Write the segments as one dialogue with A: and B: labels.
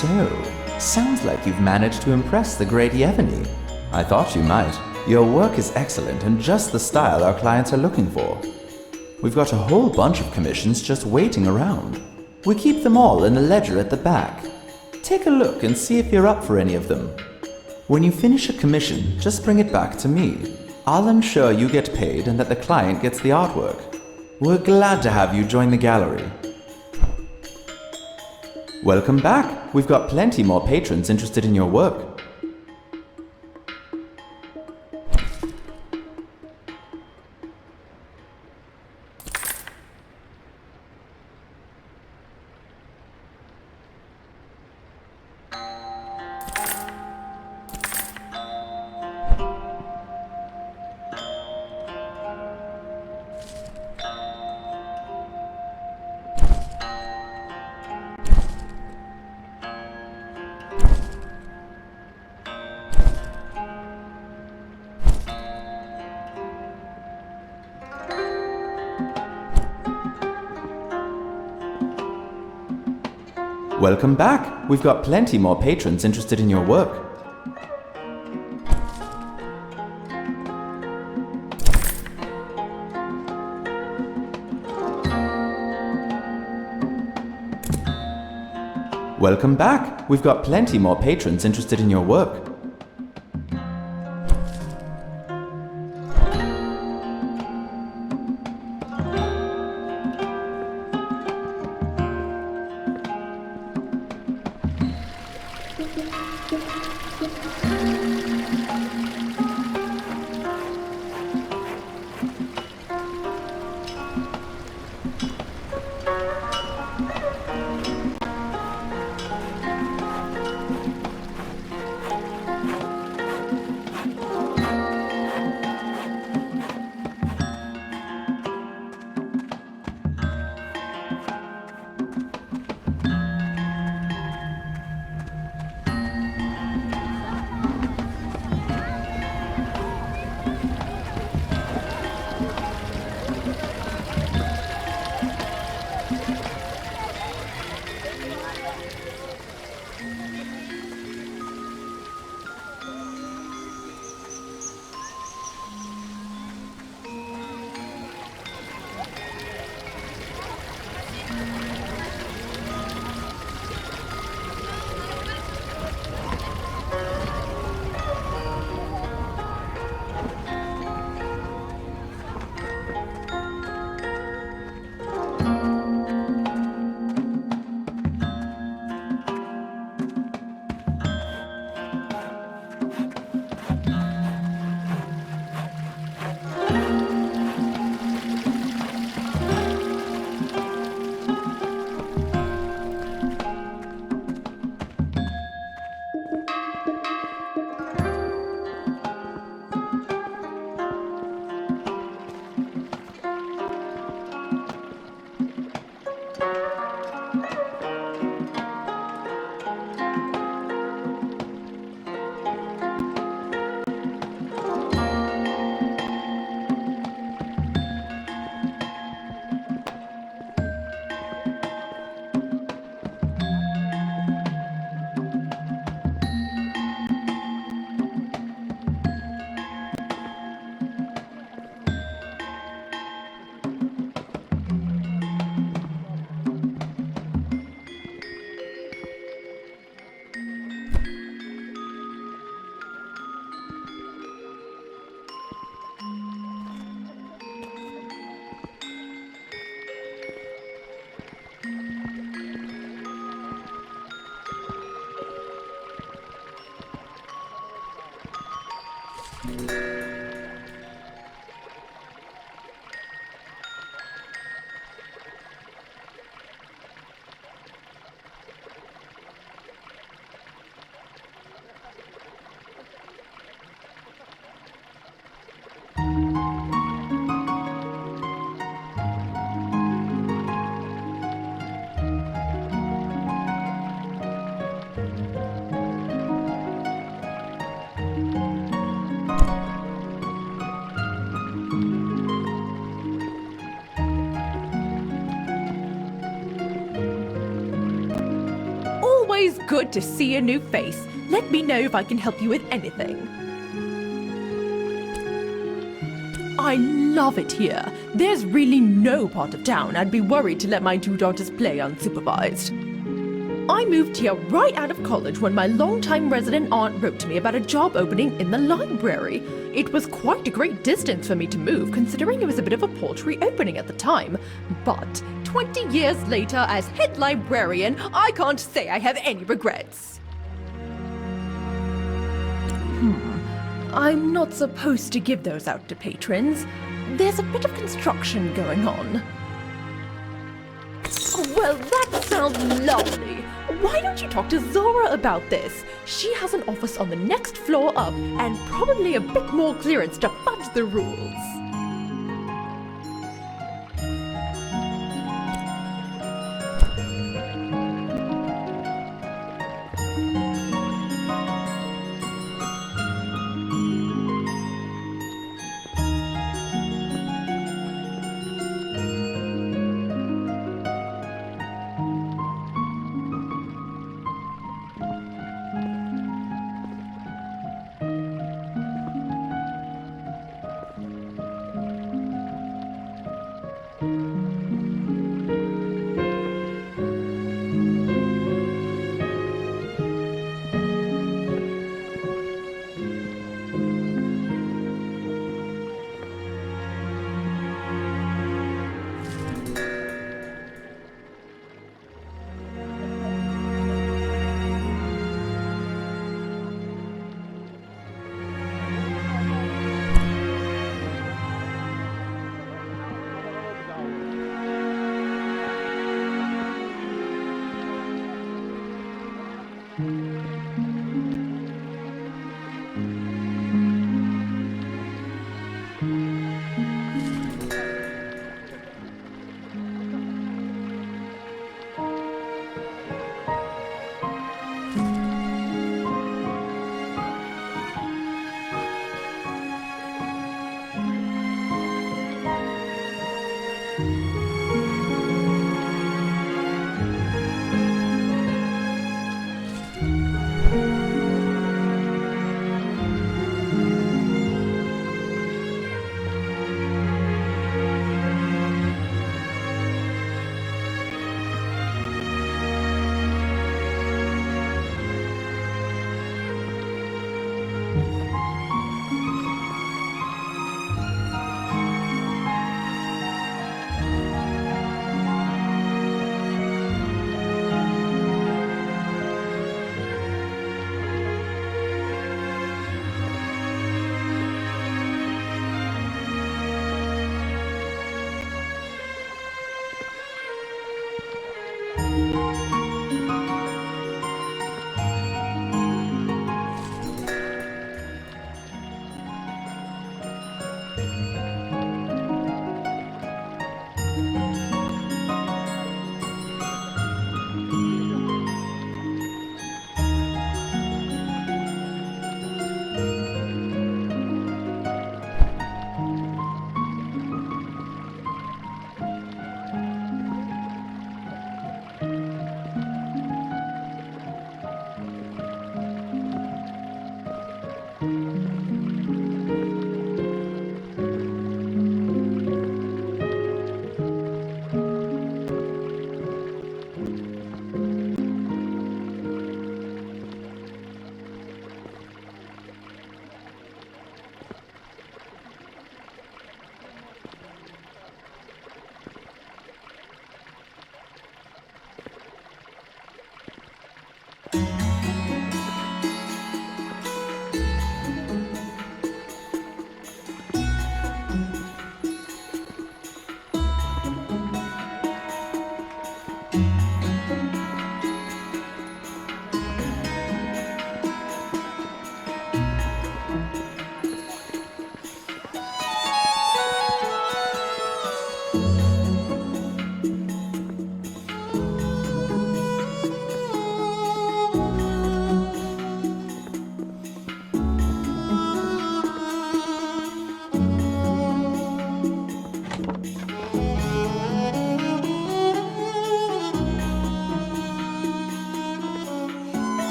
A: So, sounds like you've managed to impress the great Yevgeny. I thought you might. Your work is excellent and just the style our clients are looking for. We've got a whole bunch of commissions just waiting around. We keep them all in a ledger at the back. Take a look and see if you're up for any of them. When you finish a commission, just bring it back to me. I'll ensure you get paid and that the client gets the artwork. We're glad to have you join the gallery. Welcome back. We've got plenty more patrons interested in your work. Welcome back. We've got plenty more patrons interested in your work. Welcome back. We've got plenty more patrons interested in your work.
B: good to see a new face. Let me know if I can help you with anything. I love it here. There's really no part of town I'd be worried to let my two daughters play unsupervised. I moved here right out of college when my longtime resident aunt wrote to me about a job opening in the library. It was quite a great distance for me to move, considering it was a bit of a paltry opening at the time. But 20 years later, as head librarian, I can't say I have any regrets. I'm not supposed to give those out to patrons. There's a bit of construction going on. Oh, well, that sounds lovely. Why don't you talk to Zora about this? She has an office on the next floor up and probably a bit more clearance to fudge the rules.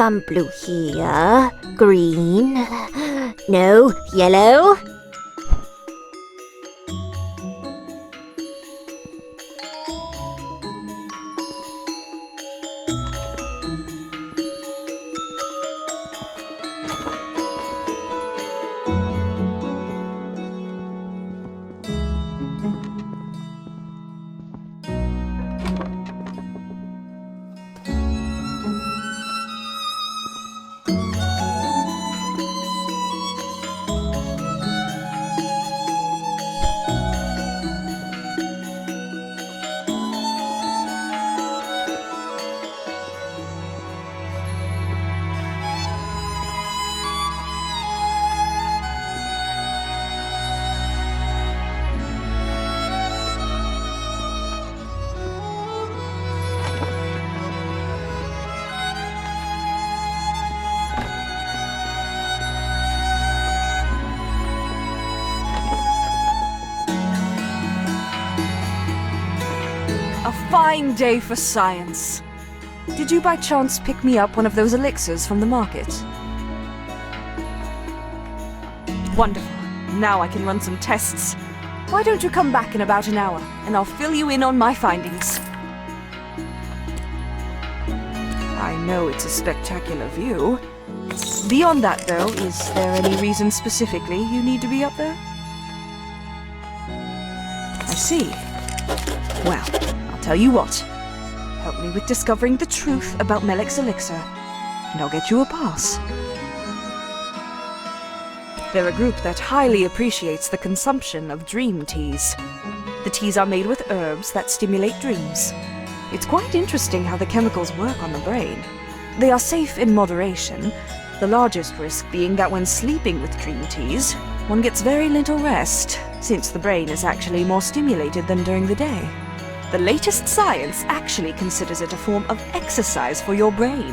C: some blue here. Green. No, yellow.
D: A fine day for science. Did you by chance pick me up one of those elixirs from the market? Wonderful. Now I can run some tests. Why don't you come back in about an hour, and I'll fill you in on my findings. I know it's a spectacular view. Beyond that, though, is there any reason specifically you need to be up there? I see. Well, I'll tell you what. Help me with discovering the truth about Melek's elixir, and I'll get you a pass. They're a group that highly appreciates the consumption of dream teas. The teas are made with herbs that stimulate dreams. It's quite interesting how the chemicals work on the brain. They are safe in moderation, the largest risk being that when sleeping with dream teas, one gets very little rest, since the brain is actually more stimulated than during the day. The latest science actually considers it a form of exercise for your brain.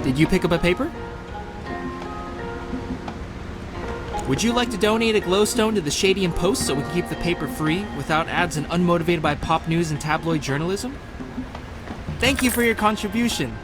E: Did you pick up a paper? Would you like to donate a glowstone to the Shadian Post so we can keep the paper free, without ads and unmotivated by pop news and tabloid journalism? Thank you for your contribution.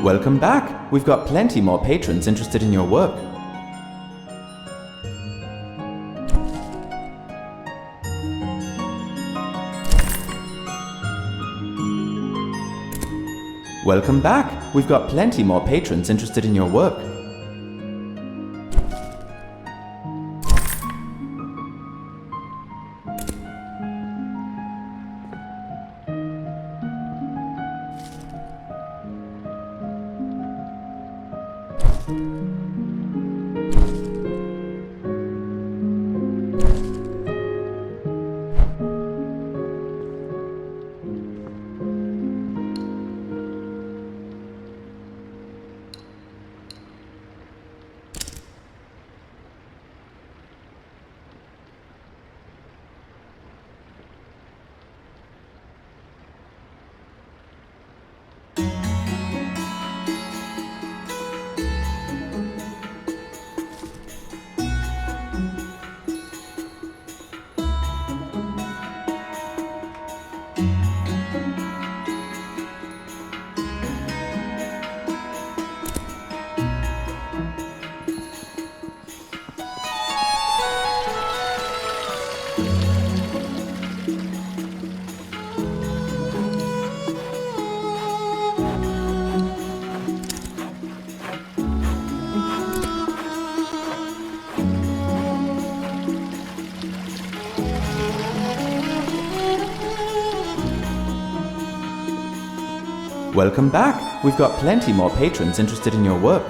A: Welcome back! We've got plenty more patrons interested in your work. Welcome back! We've got plenty more patrons interested in your work. Welcome back! We've got plenty more patrons interested in your work.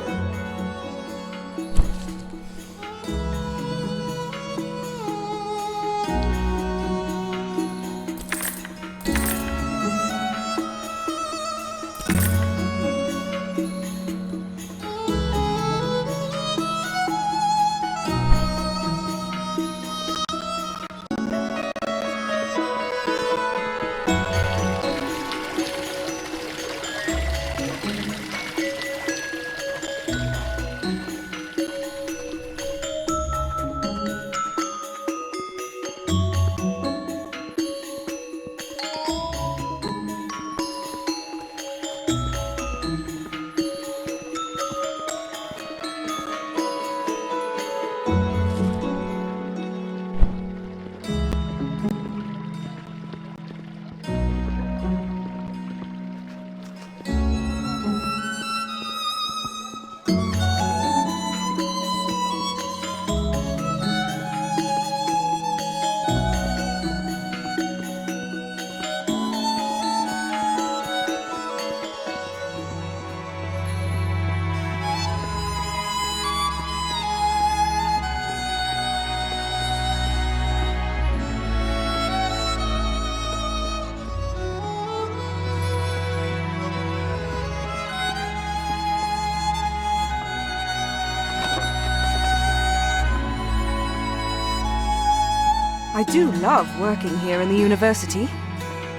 D: I do love working here in the university,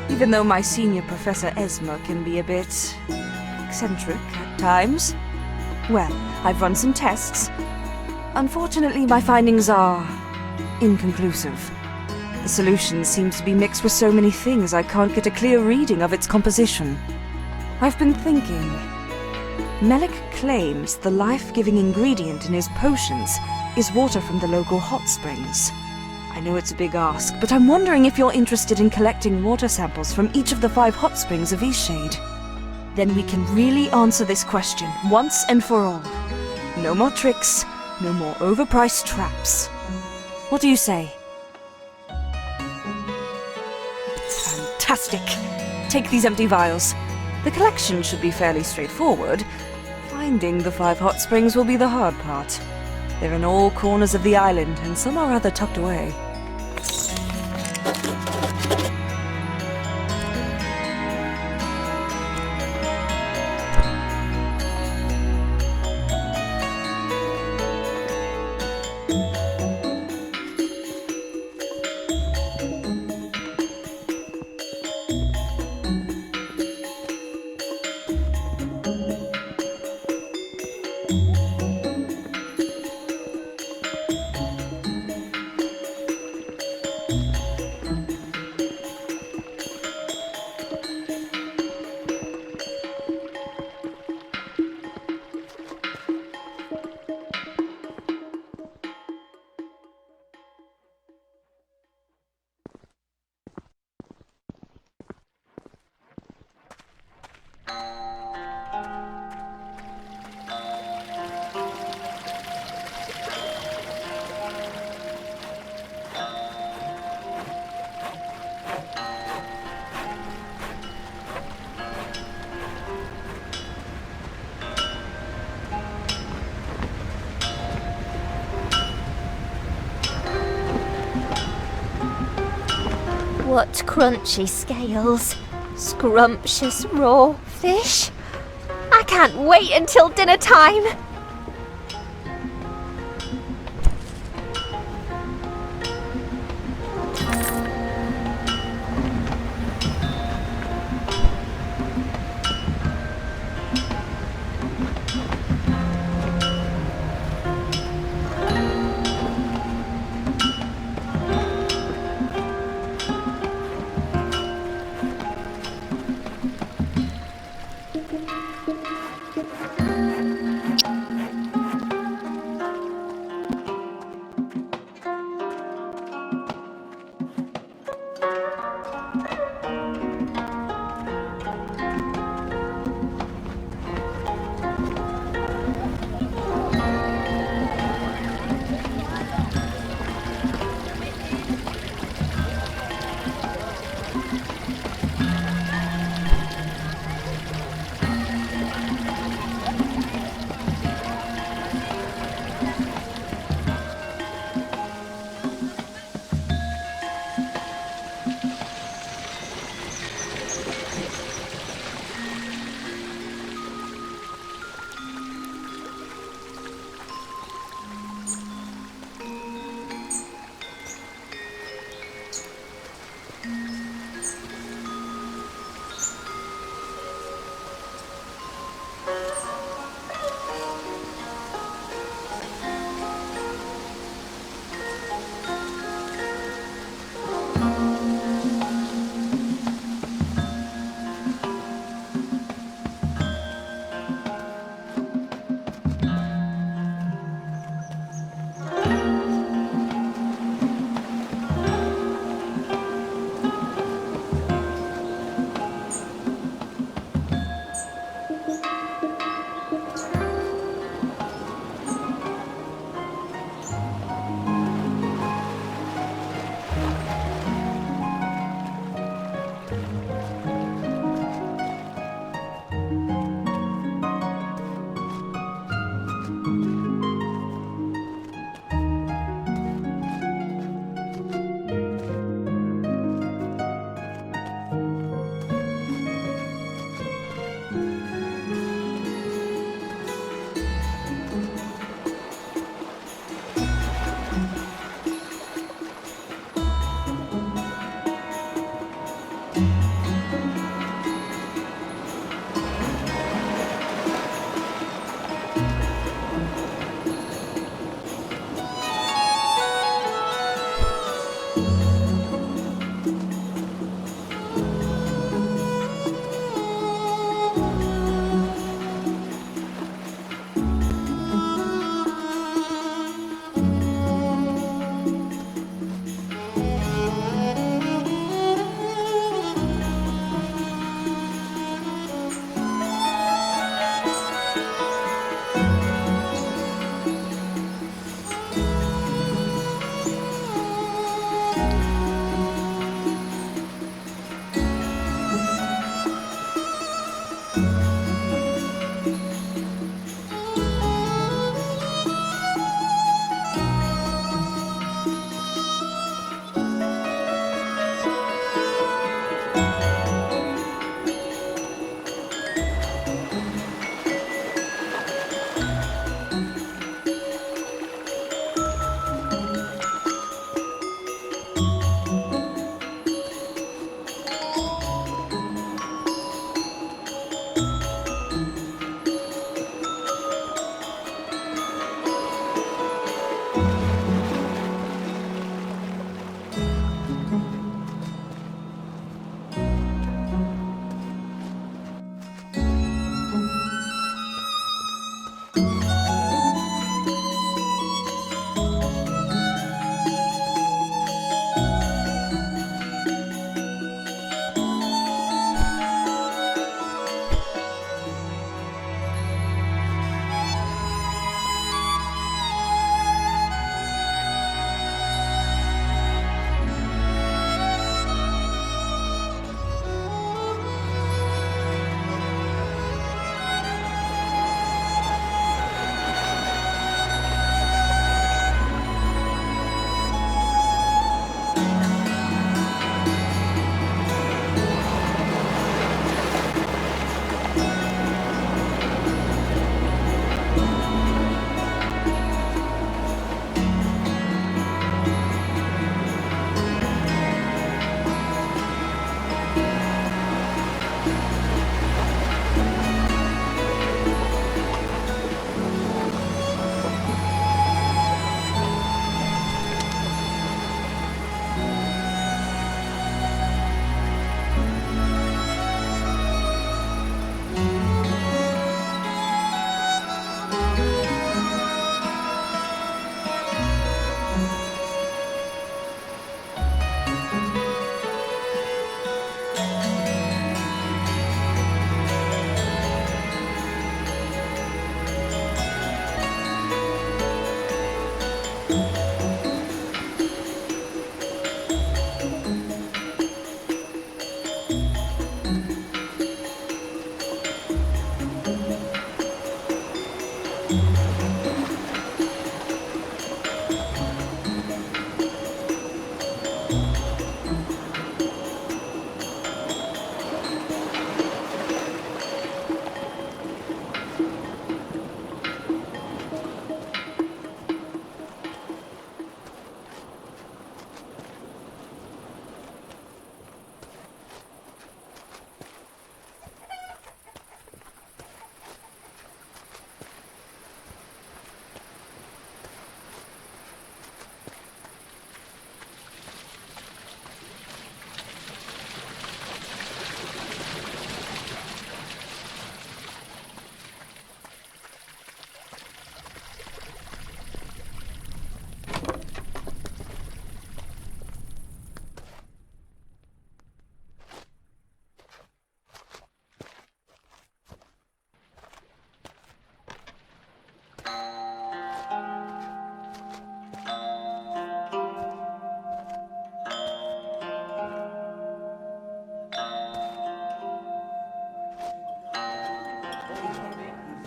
D: even though my senior professor Esma can be a bit eccentric at times. Well, I've run some tests. Unfortunately, my findings are inconclusive. The solution seems to be mixed with so many things I can't get a clear reading of its composition. I've been thinking. Melik claims the life-giving ingredient in his potions is water from the local hot springs. I know it's a big ask, but I'm wondering if you're interested in collecting water samples from each of the 5 hot springs of Eastshade. Then we can really answer this question once and for all. No more tricks, no more overpriced traps. What do you say? Fantastic! Take these empty vials. The collection should be fairly straightforward. Finding the 5 hot springs will be the hard part. They're in all corners of the island, and some are rather tucked away.
C: What crunchy scales. Scrumptious raw fish. I can't wait until dinner time.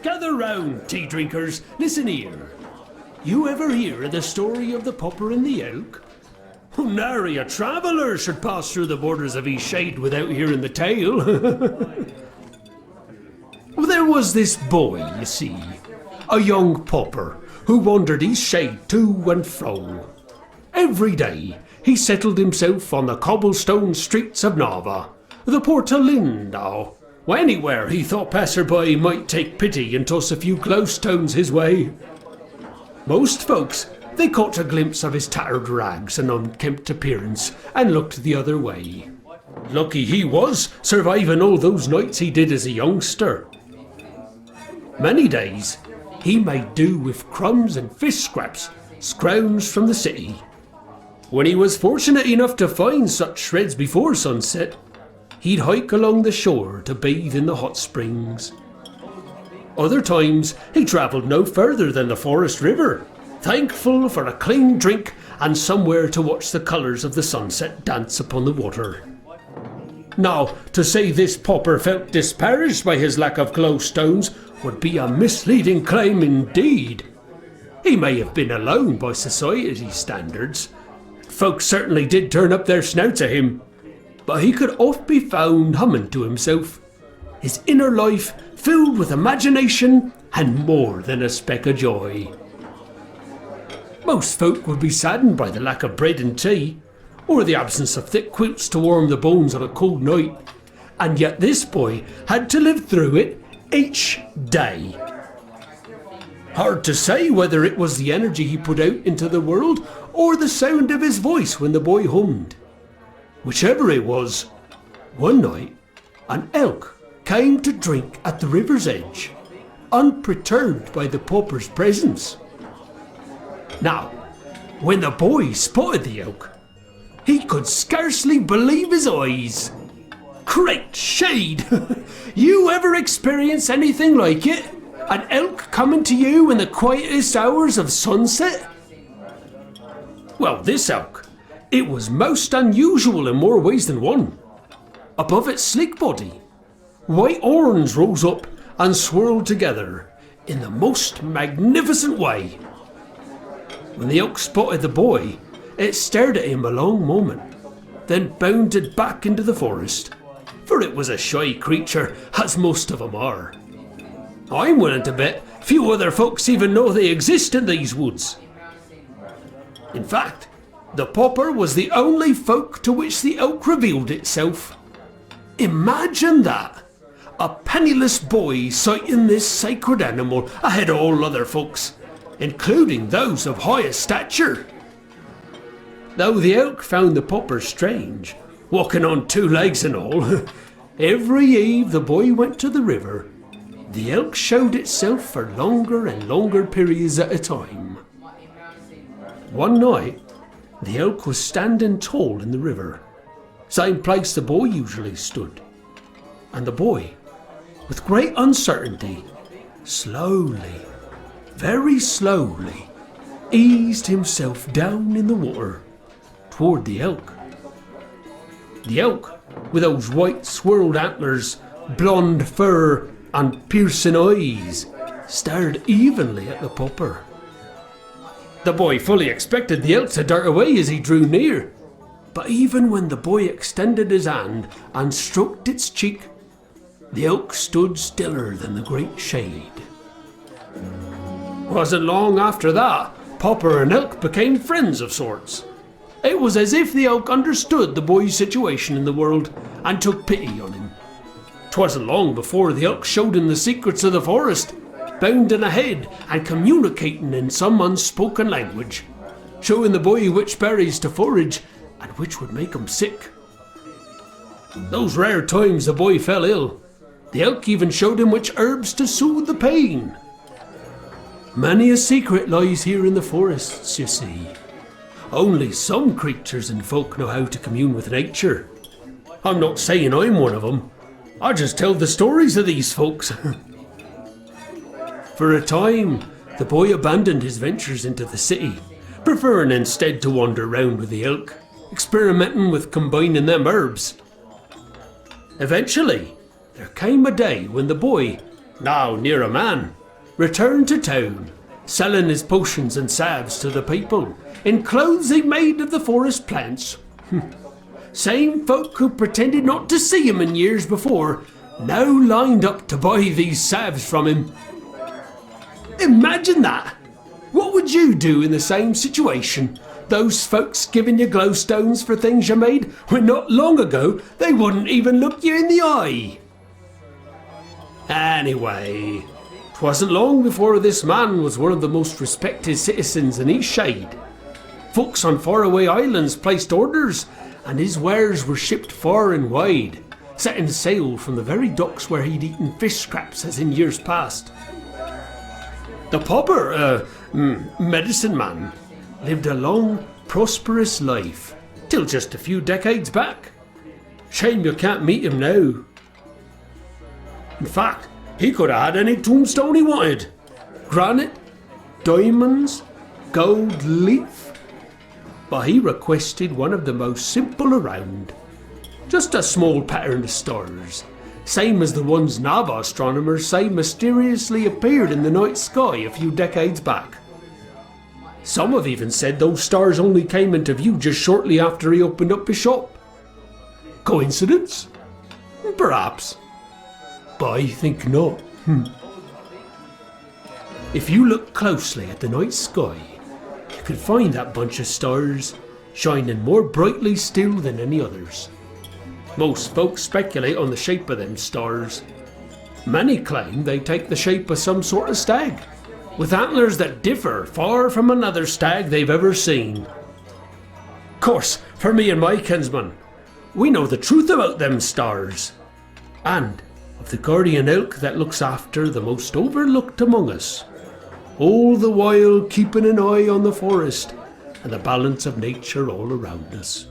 F: gather round, tea drinkers. Listen here. You ever hear of the story of the Pauper and the elk? Nary a traveller should pass through the borders of Eastshade without hearing the tale. Well, there was this boy, you see, a young Pauper, who wandered Eastshade to and fro. Every day he settled himself on the cobblestone streets of Nava, the Portalindo, or anywhere he thought passerby might take pity and toss a few glowstones his way. Most folks, they caught a glimpse of his tattered rags and unkempt appearance and looked the other way. Lucky he was, surviving all those nights he did as a youngster. Many days he made do with crumbs and fish scraps scrounged from the city. When he was fortunate enough to find such shreds before sunset, he'd hike along the shore to bathe in the hot springs. Other times he travelled no further than the forest river, thankful for a clean drink and somewhere to watch the colours of the sunset dance upon the water. Now, to say this Pauper felt disparaged by his lack of glowstones would be a misleading claim indeed. He may have been alone by society standards. Folks certainly did turn up their snouts at him, but he could oft be found humming to himself, his inner life filled with imagination and more than a speck of joy. Most folk would be saddened by the lack of bread and tea, or the absence of thick quilts to warm the bones on a cold night, and yet this boy had to live through it each day. Hard to say whether it was the energy he put out into the world or the sound of his voice when the boy hummed. Whichever it was, one night an elk came to drink at the river's edge, unperturbed by the Pauper's presence. Now, when the boy spotted the elk, he could scarcely believe his eyes. Great shade! You ever experience anything like it? An elk coming to you in the quietest hours of sunset? Well, this elk, it was most unusual in more ways than one. Above its sleek body, white horns rose up and swirled together in the most magnificent way. When the elk spotted the boy, it stared at him a long moment, then bounded back into the forest, for it was a shy creature, as most of them are. I'm willing to bet few other folks even know they exist in these woods. In fact, the Pauper was the only folk to which the elk revealed itself. Imagine that! A penniless boy sighting this sacred animal ahead of all other folks, including those of highest stature. Though the elk found the Pauper strange, walking on two legs and all, every eve the boy went to the river, the elk showed itself for longer and longer periods at a time. One night, the elk was standing tall in the river, same place the boy usually stood, and the boy, with great uncertainty, slowly, very slowly, eased himself down in the water toward the elk. The elk, with those white swirled antlers, blonde fur and piercing eyes, stared evenly at the Pauper. The boy fully expected the elk to dart away as he drew near, but even when the boy extended his hand and stroked its cheek, the elk stood stiller than the great shade. Wasn't long after that, Pauper and elk became friends of sorts. It was as if the elk understood the boy's situation in the world and took pity on him. 'Twasn't long before the elk showed him the secrets of the forest, bounding ahead and communicating in some unspoken language, showing the boy which berries to forage and which would make him sick. Those rare times the boy fell ill, the elk even showed him which herbs to soothe the pain. Many a secret lies here in the forests, you see. Only some creatures and folk know how to commune with nature. I'm not saying I'm one of them. I just tell the stories of these folks. For a time, the boy abandoned his ventures into the city, preferring instead to wander round with the elk, experimenting with combining them herbs. Eventually, there came a day when the boy, now near a man, returned to town, selling his potions and salves to the people in clothes he made of the forest plants. Same folk who pretended not to see him in years before now lined up to buy these salves from him. Imagine that! What would you do in the same situation? Those folks giving you glowstones for things you made when not long ago they wouldn't even look you in the eye. Anyway, 'twasn't long before this man was one of the most respected citizens in Eastshade. Folks on faraway islands placed orders, and his wares were shipped far and wide, setting sail from the very docks where he'd eaten fish scraps as in years past. The Pauper, medicine man, lived a long, prosperous life, till just a few decades back. Shame you can't meet him now. In fact, he could have had any tombstone he wanted. Granite, diamonds, gold leaf. But he requested one of the most simple around. Just a small pattern of stars, same as the ones Nava astronomers say mysteriously appeared in the night sky a few decades back. Some have even said those stars only came into view just shortly after he opened up his shop. Coincidence? Perhaps. But I think not. If you look closely at the night sky, you can find that bunch of stars shining more brightly still than any others. Most folks speculate on the shape of them stars. Many claim they take the shape of some sort of stag, with antlers that differ far from another stag they've ever seen. Course, for me and my kinsman, we know the truth about them stars, and of the guardian elk that looks after the most overlooked among us, all the while keeping an eye on the forest and the balance of nature all around us.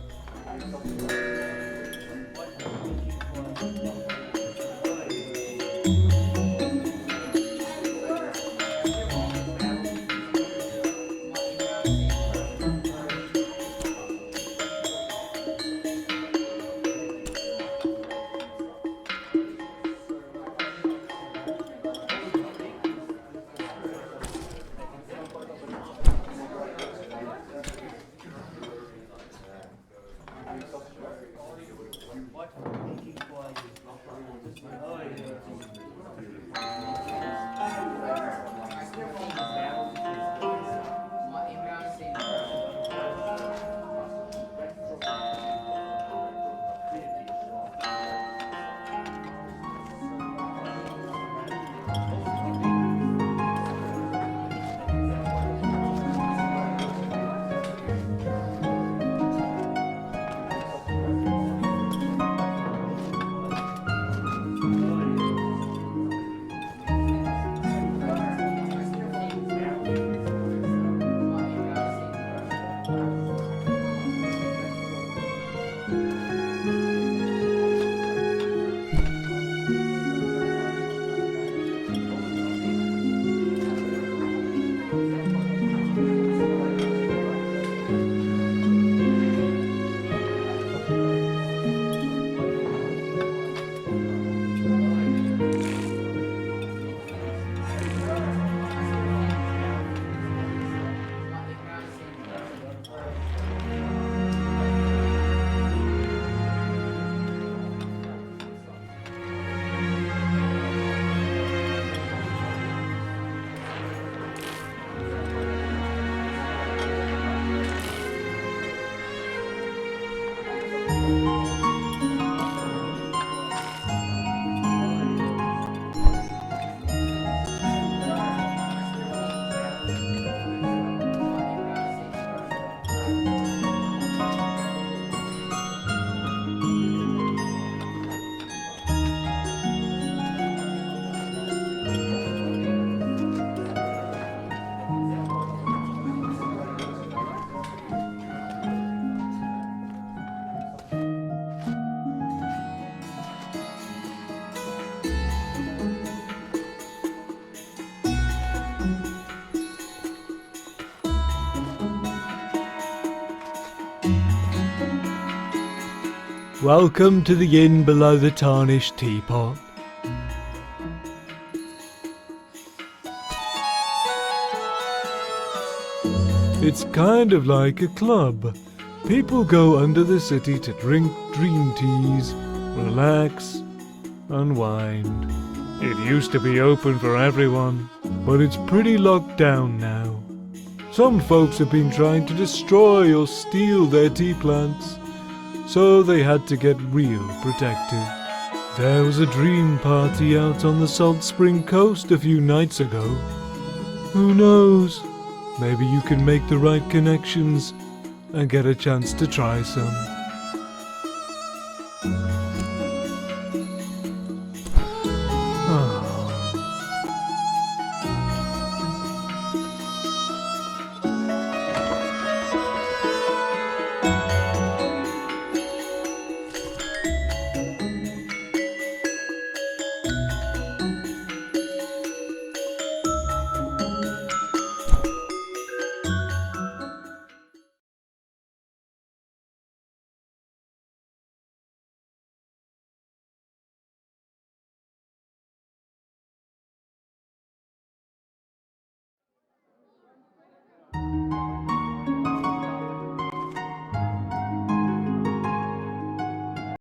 G: Welcome to the inn below the tarnished teapot. It's kind of like a club. People go under the city to drink dream teas, relax, unwind. It used to be open for everyone, but it's pretty locked down now. Some folks have been trying to destroy or steal their tea plants, so they had to get real protective. There was a dream party out on the Salt Spring Coast a few nights ago. Who knows? Maybe you can make the right connections and get a chance to try some.